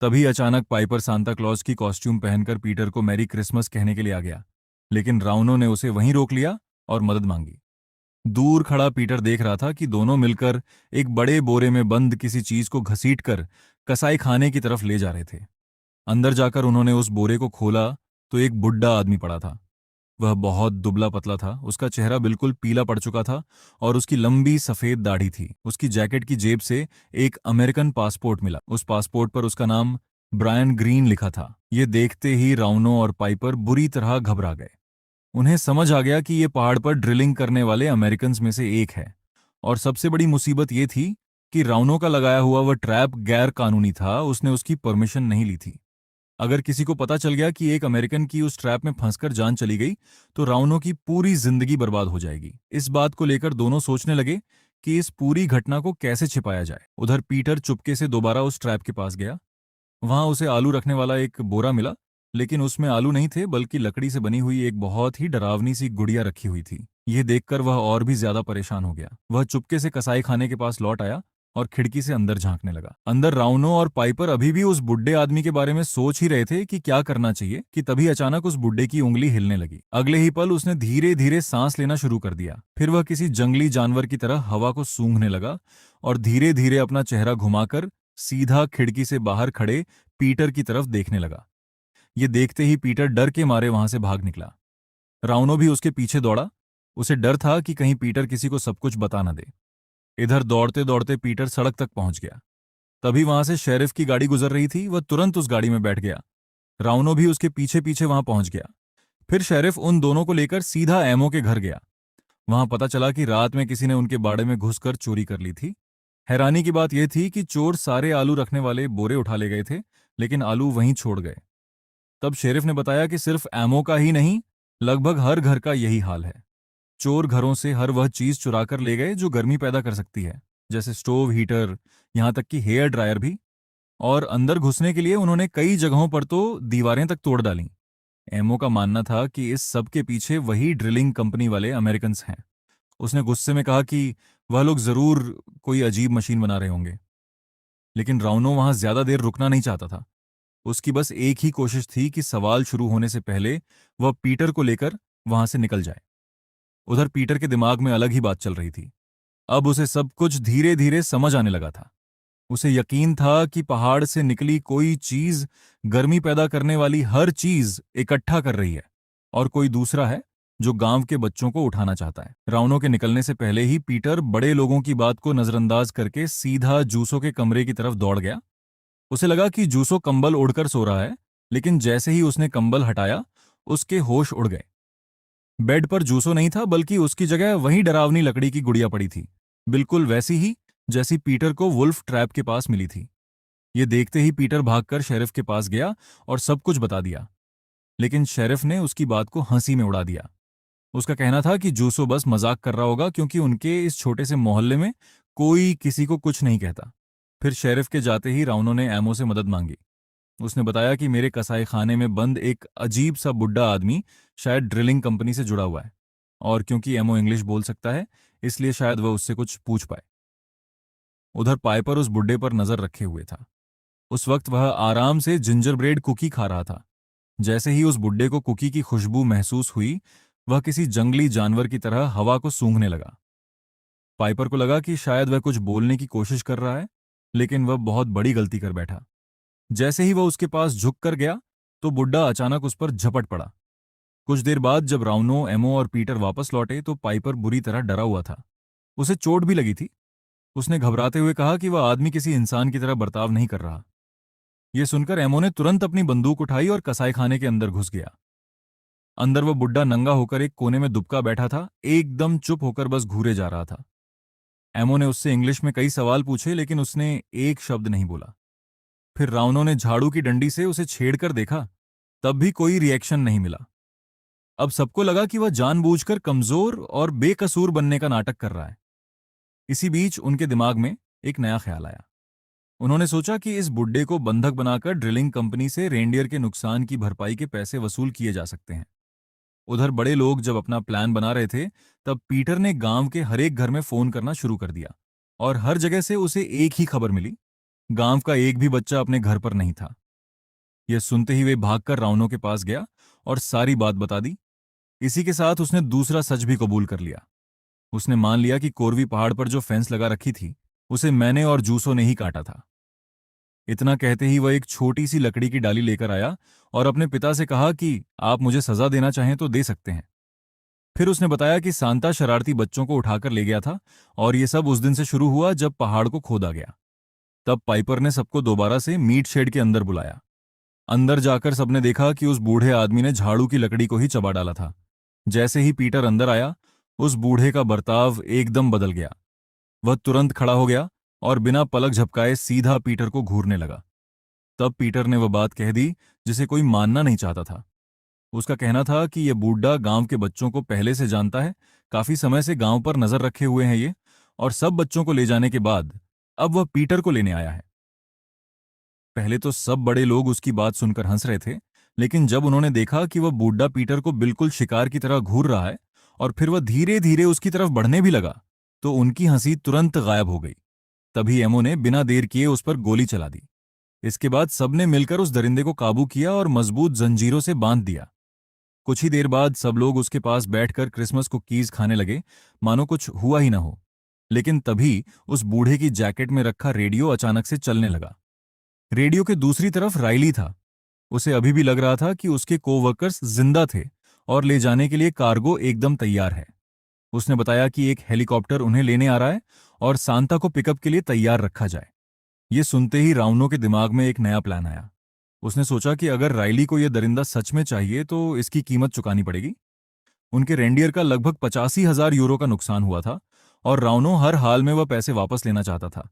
तभी अचानक Piper Santa Claus की कॉस्ट्यूम पहनकर पीटर को मैरी क्रिसमस कहने के लिए आ गया। लेकिन राउनो ने उसे वहीं रोक लिया और मदद मांगी। दूर खड़ा पीटर देख रहा था कि दोनों मिलकर एक बड़े बोरे में बंद किसी चीज को घसीटकर कसाई खाने की तरफ ले जा रहे थे। अंदर जाकर उन्होंने उस बोरे को खोला तो एक बुढ़ा आदमी पड़ा था। वह बहुत दुबला पतला था, उसका चेहरा बिल्कुल पीला पड़ चुका था और उसकी लंबी सफेद दाढ़ी थी। उसकी जैकेट की जेब से एक अमेरिकन पासपोर्ट मिला। उस पासपोर्ट पर उसका नाम ब्रायन ग्रीन लिखा था। ये देखते ही राउनो और पाइपर बुरी तरह घबरा गए। उन्हें समझ आ गया कि ये पहाड़ पर ड्रिलिंग करने वाले अमेरिकन में से एक है। और सबसे बड़ी मुसीबत ये थी कि राउनो का लगाया हुआ वह ट्रैप गैर कानूनी था, उसने उसकी परमिशन नहीं ली थी। अगर किसी को पता चल गया कि एक अमेरिकन की उस ट्रैप में फंसकर जान चली गई तो राउनो की पूरी जिंदगी बर्बाद हो जाएगी। इस बात को लेकर दोनों सोचने लगे कि इस पूरी घटना को कैसे छिपाया जाए। उधर पीटर चुपके से दोबारा उस ट्रैप के पास गया। वहां उसे आलू रखने वाला एक बोरा मिला, लेकिन उसमें आलू नहीं थे बल्कि लकड़ी से बनी हुई एक बहुत ही डरावनी सी गुड़िया रखी हुई थी। यह देखकर वह और भी ज्यादा परेशान हो गया। वह चुपके से कसाई खाने के पास लौट आया और खिड़की से अंदर झांकने लगा। अंदर राउनो और पाइपर अभी भी उस बुड्ढे आदमी के बारे में सोच ही रहे थे कि क्या करना चाहिए कि तभी अचानक उस बुड्ढे की उंगली हिलने लगी। अगले ही पल उसने धीरे धीरे सांस लेना शुरू कर दिया। फिर वह किसी जंगली जानवर की तरह हवा को सूंघने लगा और धीरे धीरे अपना चेहरा घुमाकर सीधा खिड़की से बाहर खड़े पीटर की तरफ देखने लगा। ये देखते ही पीटर डर के मारे वहां से भाग निकला। राउनो भी उसके पीछे दौड़ा। उसे डर था कि कहीं पीटर किसी को सब कुछ बता न दे। इधर दौड़ते दौड़ते पीटर सड़क तक पहुंच गया। तभी वहां से शेरिफ की गाड़ी गुजर रही थी। वह तुरंत उस गाड़ी में बैठ गया। राउनो भी उसके पीछे पीछे वहां पहुंच गया। फिर शेरिफ उन दोनों को लेकर सीधा एमो के घर गया। वहां पता चला कि रात में किसी ने उनके बाड़े में घुसकर चोरी कर ली थी। हैरानी की बात यह थी कि चोर सारे आलू रखने वाले बोरे उठा ले गए थे, लेकिन आलू वहीं छोड़ गए। तब शेरिफ ने बताया कि सिर्फ एमो का ही नहीं, लगभग हर घर का यही हाल है। चोर घरों से हर वह चीज चुरा कर ले गए जो गर्मी पैदा कर सकती है, जैसे स्टोव, हीटर, यहां तक कि हेयर ड्रायर भी। और अंदर घुसने के लिए उन्होंने कई जगहों पर तो दीवारें तक तोड़ डाली। एमओ का मानना था कि इस सब के पीछे वही ड्रिलिंग कंपनी वाले अमेरिकन हैं। उसने गुस्से में कहा कि वह लोग जरूर कोई अजीब मशीन बना रहे होंगे। लेकिन राउनो वहां ज्यादा देर रुकना नहीं चाहता था। उसकी बस एक ही कोशिश थी कि सवाल शुरू होने से पहले वह पीटर को लेकर वहां से निकल जाए। उधर पीटर के दिमाग में अलग ही बात चल रही थी। अब उसे सब कुछ धीरे धीरे समझ आने लगा था। उसे यकीन था कि पहाड़ से निकली कोई चीज गर्मी पैदा करने वाली हर चीज इकट्ठा कर रही है, और कोई दूसरा है जो गांव के बच्चों को उठाना चाहता है। राउनो के निकलने से पहले ही पीटर बड़े लोगों की बात को नजरअंदाज करके सीधा जूसो के कमरे की तरफ दौड़ गया। उसे लगा कि जूसो कंबल ओढ़कर सो रहा है, लेकिन जैसे ही उसने कंबल हटाया उसके होश उड़ गए। बेड पर जूसो नहीं था, बल्कि उसकी जगह वही डरावनी लकड़ी की गुड़िया पड़ी थी, बिल्कुल वैसी ही जैसी पीटर को वुल्फ ट्रैप के पास मिली थी। ये देखते ही पीटर भागकर शेरिफ के पास गया और सब कुछ बता दिया। लेकिन शेरिफ ने उसकी बात को हंसी में उड़ा दिया। उसका कहना था कि जूसो बस मजाक कर रहा होगा, क्योंकि उनके इस छोटे से मोहल्ले में कोई किसी को कुछ नहीं कहता। फिर शेरिफ के जाते ही राउनो ने एमो से मदद मांगी। उसने बताया कि मेरे कसाई खाने में बंद एक अजीब सा बुड्ढा आदमी शायद ड्रिलिंग कंपनी से जुड़ा हुआ है, और क्योंकि एमओ इंग्लिश बोल सकता है इसलिए शायद वह उससे कुछ पूछ पाए। उधर पाइपर उस बुड्ढे पर नजर रखे हुए था। उस वक्त वह आराम से जिंजर ब्रेड कुकी खा रहा था। जैसे ही उस बुड्ढे को कुकी की खुशबू महसूस हुई, वह किसी जंगली जानवर की तरह हवा को सूंघने लगा। पाइपर को लगा कि शायद वह कुछ बोलने की कोशिश कर रहा है, लेकिन वह बहुत बड़ी गलती कर बैठा। जैसे ही वह उसके पास झुक कर गया तो बुड्ढा अचानक उस पर झपट पड़ा। कुछ देर बाद जब राउनो, एमो और पीटर वापस लौटे तो पाइपर बुरी तरह डरा हुआ था। उसे चोट भी लगी थी। उसने घबराते हुए कहा कि वह आदमी किसी इंसान की तरह बर्ताव नहीं कर रहा। यह सुनकर एमो ने तुरंत अपनी बंदूक उठाई और कसाई खाने के अंदर घुस गया। अंदर वह बुड्ढा नंगा होकर एक कोने में दुबका बैठा था, एकदम चुप होकर बस घूरे जा रहा था। एमो ने उससे इंग्लिश में कई सवाल पूछे, लेकिन उसने एक शब्द नहीं बोला। फिर राउनो ने झाड़ू की डंडी से उसे छेड़कर देखा, तब भी कोई रिएक्शन नहीं मिला। अब सबको लगा कि वह जानबूझकर कमजोर और बेकसूर बनने का नाटक कर रहा है। इसी बीच उनके दिमाग में एक नया ख्याल आया। उन्होंने सोचा कि इस बुड्ढे को बंधक बनाकर ड्रिलिंग कंपनी से रेंडियर के नुकसान की भरपाई के पैसे वसूल किए जा सकते हैं। उधर बड़े लोग जब अपना प्लान बना रहे थे, तब पीटर ने गांव के हर एक घर में फोन करना शुरू कर दिया, और हर जगह से उसे एक ही खबर मिली गांव का एक भी बच्चा अपने घर पर नहीं था। यह सुनते ही वे भागकर रावणों के पास गया और सारी बात बता दी। इसी के साथ उसने दूसरा सच भी कबूल कर लिया। उसने मान लिया कि कोरवी पहाड़ पर जो फेंस लगा रखी थी उसे मैंने और जूसो ने ही काटा था। इतना कहते ही वह एक छोटी सी लकड़ी की डाली लेकर आया और अपने पिता से कहा कि आप मुझे सजा देना चाहें तो दे सकते हैं। फिर उसने बताया कि सांता शरारती बच्चों को उठाकर ले गया था और यह सब उस दिन से शुरू हुआ जब पहाड़ को खोदा गया। तब पाइपर ने सबको दोबारा से मीट शेड के अंदर बुलाया। अंदर जाकर सबने देखा कि उस बूढ़े आदमी ने झाड़ू की लकड़ी को ही चबा डाला था। जैसे ही पीटर अंदर आया, उस बूढ़े का बर्ताव एकदम बदल गया। वह तुरंत खड़ा हो गया और बिना पलक झपकाए सीधा पीटर को घूरने लगा। तब पीटर ने वह बात कह दी जिसे कोई मानना नहीं चाहता था। उसका कहना था कि यह बूढ़ा गांव के बच्चों को पहले से जानता है, काफी समय से गांव पर नजर रखे हुए हैं ये, और सब बच्चों को ले जाने के बाद अब वह पीटर को लेने आया है। पहले तो सब बड़े लोग उसकी बात सुनकर हंस रहे थे, लेकिन जब उन्होंने देखा कि वह बूढ़ा पीटर को बिल्कुल शिकार की तरह घूर रहा है और फिर वह धीरे धीरे उसकी तरफ बढ़ने भी लगा, तो उनकी हंसी तुरंत गायब हो गई। तभी एमो ने बिना देर किए उस पर गोली चला दी। इसके बाद सबने मिलकर उस दरिंदे को काबू किया और मजबूत जंजीरों से बांध दिया। कुछ ही देर बाद सब लोग उसके पास बैठकर क्रिसमस कुकीज खाने लगे, मानो कुछ हुआ ही ना हो। लेकिन तभी उस बूढ़े की जैकेट में रखा रेडियो अचानक से चलने लगा। रेडियो के दूसरी तरफ राइली था। उसे अभी भी लग रहा था कि उसके कोवर्कर्स जिंदा थे और ले जाने के लिए कार्गो एकदम तैयार है। उसने बताया कि एक हेलीकॉप्टर उन्हें लेने आ रहा है और सांता को पिकअप के लिए तैयार रखा जाए। ये सुनते ही राउनो के दिमाग में एक नया प्लान आया। उसने सोचा कि अगर राइली को यह दरिंदा सच में चाहिए तो इसकी कीमत चुकानी पड़ेगी। उनके रेंडियर का लगभग 85,000 यूरो का नुकसान हुआ था और राउनो हर हाल में वह पैसे वापस लेना चाहता था।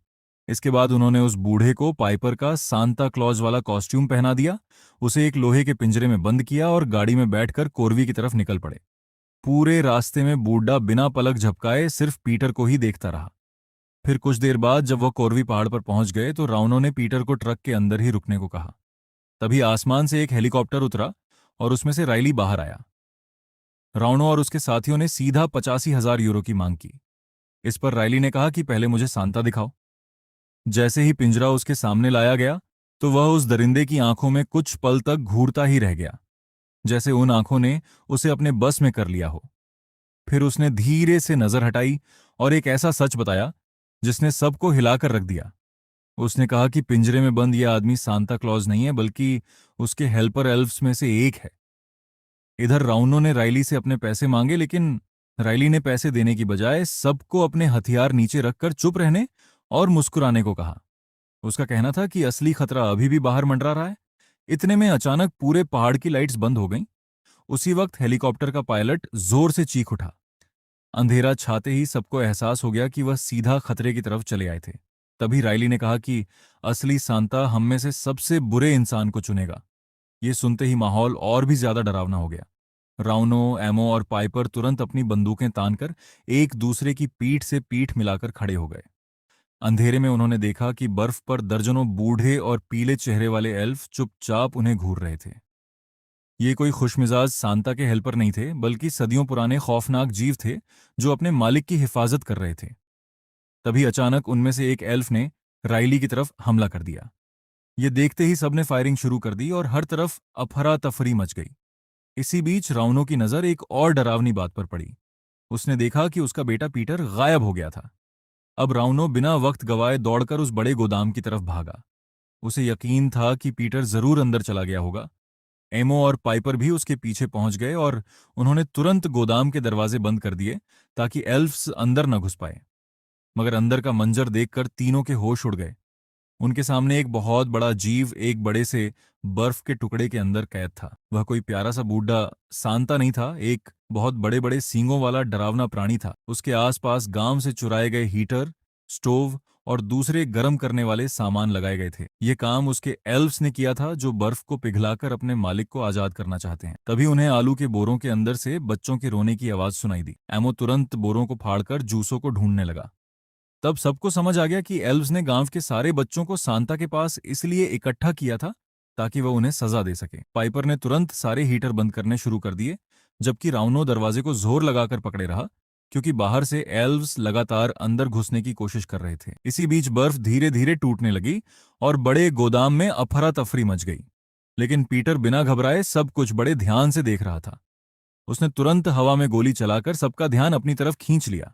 इसके बाद उन्होंने उस बूढ़े को पाइपर का सांता क्लॉज वाला कॉस्ट्यूम पहना दिया, उसे एक लोहे के पिंजरे में बंद किया और गाड़ी में बैठकर कोरवी की तरफ निकल पड़े। पूरे रास्ते में बूढ़ा बिना पलक झपकाए सिर्फ पीटर को ही देखता रहा। फिर कुछ देर बाद जब वह कोरवी पहाड़ पर पहुंच गए तो राउनो ने पीटर को ट्रक के अंदर ही रुकने को कहा। तभी आसमान से एक हेलीकॉप्टर उतरा और उसमें से राइली बाहर आया। राउनो और उसके साथियों ने सीधा 85,000 यूरो की मांग की। इस पर राइली ने कहा कि पहले मुझे सांता दिखाओ। जैसे ही पिंजरा उसके सामने लाया गया तो वह उस दरिंदे की आंखों में कुछ पल तक घूरता ही रह गया, जैसे उन आंखों ने उसे अपने बस में कर लिया हो। फिर उसने धीरे से नजर हटाई और एक ऐसा सच बताया जिसने सबको हिलाकर रख दिया। उसने कहा कि पिंजरे में बंद यह आदमी सांता क्लॉज नहीं है, बल्कि उसके हेल्पर एल्व्स में से एक है। इधर राउनो ने राइली से अपने पैसे मांगे, लेकिन राइली ने पैसे देने की बजाय सबको अपने हथियार नीचे रखकर चुप रहने और मुस्कुराने को कहा। उसका कहना था कि असली खतरा अभी भी बाहर मंडरा रहा है। इतने में अचानक पूरे पहाड़ की लाइट्स बंद हो गईं। उसी वक्त हेलीकॉप्टर का पायलट जोर से चीख उठा। अंधेरा छाते ही सबको एहसास हो गया कि वह सीधा खतरे की तरफ चले आए थे। तभी राइली ने कहा कि असली सांता हम में से सबसे बुरे इंसान को चुनेगा। ये सुनते ही माहौल और भी ज्यादा डरावना हो गया। राउनो, एमो और पाइपर तुरंत अपनी बंदूकें तानकर एक दूसरे की पीठ से पीठ मिलाकर खड़े हो गए। अंधेरे में उन्होंने देखा कि बर्फ पर दर्जनों बूढ़े और पीले चेहरे वाले एल्फ चुपचाप उन्हें घूर रहे थे। ये कोई खुशमिजाज सांता के हेल्पर नहीं थे, बल्कि सदियों पुराने खौफनाक जीव थे जो अपने मालिक की हिफाजत कर रहे थे। तभी अचानक उनमें से एक एल्फ ने राइली की तरफ हमला कर दिया। ये देखते ही सबने फायरिंग शुरू कर दी और हर तरफ अफरा तफरी मच गई। इसी बीच राउनो की नजर एक और डरावनी बात पर पड़ी। उसने देखा कि उसका बेटा पीटर गायब हो गया था। अब राउनो बिना वक्त गवाए दौड़कर उस बड़े गोदाम की तरफ भागा। उसे यकीन था कि पीटर जरूर अंदर चला गया होगा। एमो और पाइपर भी उसके पीछे पहुंच गए और उन्होंने तुरंत गोदाम के दरवाजे बंद कर दिए ताकि एल्फ्स अंदर न घुस पाए। मगर अंदर का मंजर देखकर तीनों के होश उड़ गए। उनके सामने एक बहुत बड़ा जीव एक बड़े से बर्फ के टुकड़े के अंदर कैद था। वह कोई प्यारा सा बूढ़ा सांता नहीं था, एक बहुत बड़े बड़े सींगों वाला डरावना प्राणी था। उसके आसपास गांव से चुराए गए हीटर, स्टोव और दूसरे गर्म करने वाले सामान लगाए गए थे। ये काम उसके एल्व्स ने किया था जो बर्फ को पिघलाकर अपने मालिक को आजाद करना चाहते हैं। तभी उन्हें आलू के बोरों के अंदर से बच्चों के रोने की आवाज सुनाई दी। एमो तुरंत बोरों को फाड़कर जूसों को ढूंढने लगा। तब सबको समझ आ गया कि एल्व्स ने गांव के सारे बच्चों को सांता के पास इसलिए इकट्ठा किया था ताकि वह उन्हें सजा दे सके। पाइपर ने तुरंत सारे हीटर बंद करने शुरू कर दिए, जबकि राउनो दरवाजे को जोर लगाकर पकड़े रहा। क्योंकि बाहर से एल्व्स लगातार अंदर घुसने की कोशिश कर रहे थे। इसी बीच बर्फ धीरे धीरे टूटने लगी और बड़े गोदाम में अफरा तफरी मच गई। लेकिन पीटर बिना घबराए सब कुछ बड़े ध्यान से देख रहा था। उसने तुरंत हवा में गोली चलाकर सबका ध्यान अपनी तरफ खींच लिया।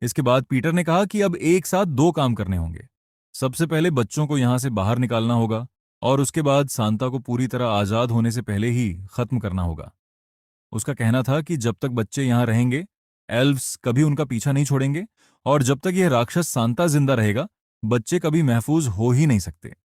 इसके बाद पीटर ने कहा कि अब एक साथ दो काम करने होंगे। सबसे पहले बच्चों को यहां से बाहर निकालना होगा और उसके बाद सांता को पूरी तरह आजाद होने से पहले ही खत्म करना होगा। उसका कहना था कि जब तक बच्चे यहां रहेंगे, एल्व्स कभी उनका पीछा नहीं छोड़ेंगे और जब तक यह राक्षस सांता जिंदा रहेगा, बच्चे कभी महफूज हो ही नहीं सकते।